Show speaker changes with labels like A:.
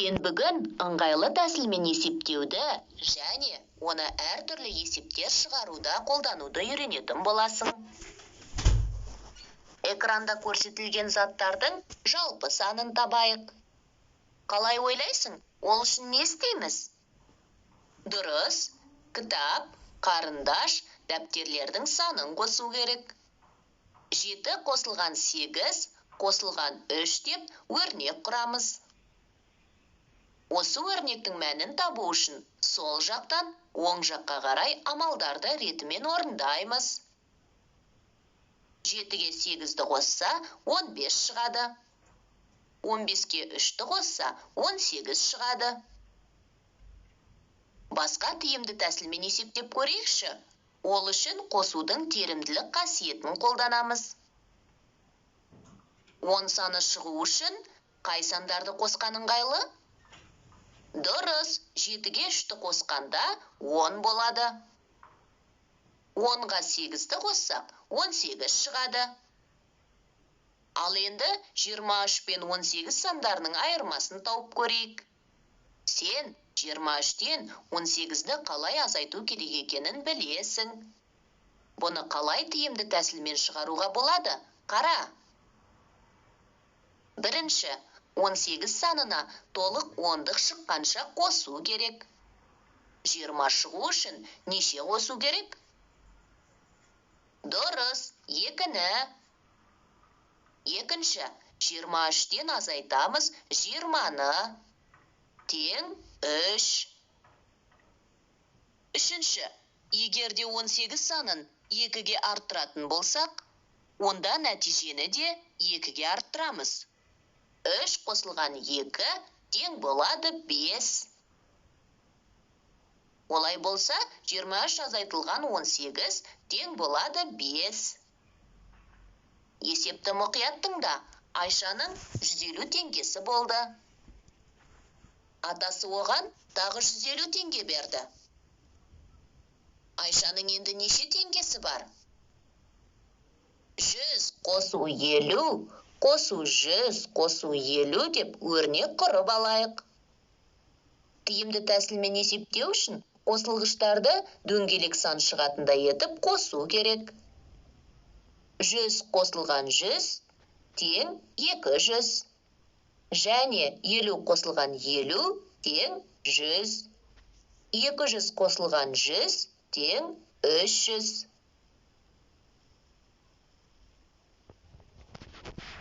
A: Сен бүгін ыңғайлы тәсілмен есептеуді және оны әртүрлі есептер шығаруда қолдануды үйренетін боласың. Экранда көрсетілген заттардың жалпы санын табайық. Қалай ойлайсың, ол үшін не істейміз? Дұрыс, кітап, қарындаш, дәптерлердің санын қосу керек. 7 қосылған 8, қосылған 3 деп өрнек құрамыз. Осы өрнектің мәнін табу үшін сол жақтан оң жаққа қарай амалдарды ретімен орындаймыз. 7-ге 8-ді қосса 15 шығады. 15-ге 3-ті қосса 18 шығады. Басқа тиімді тәсілмен есептеп көрейікші. Ол үшін қосудың терімділік қасиетін қолданамыз. 10 саны шығу үшін қай сандарды қосқан ыңғайлы? Дұрыс, 7-ге 3-ті қосқанда 10 болады. 10-ға 8-ті қоссақ 18 шығады. Ал енді 23 пен 18 сандарының айырмасын тауып көрейік. Сен 23-тен 18-ді қалай азайту керек екенін білесің. Бұны қалай тиімді тәсілмен шығаруға болады? Қара. Бірінші, 18 санына толық 10-дық шыққанша қосу керек. 20 шығу үшін неше қосу керек? Дұрыс, 2-ні. Екінші, 23-тен азайтамыз 20-ны. Тең 3. Үшінші, егерде 18 санын 2-ге арттыратын болсақ, онда нәтижені де 2-ге арттырамыз. 3 қосылған 2 тең болады 5. Олай болса, 23 азайтылған 18 тең болады 5. Есепті мұқият тыңда. Айшаның 150 теңгесі болды. Атасы оған тағы 150 теңге берді. Айшаның енді неше теңгесі бар? 100 қосу 50, қосу 100, қосу 50 деп өрнек құрып алайық. Тиімді тәсілмен есептеу үшін қосылғыштарды дөңгелек сан шығатындай етіп қосу керек. 100 қосылған 100 тең 200. Және 50 қосылған 50 тең 100. 200 қосылған 100 тең 300.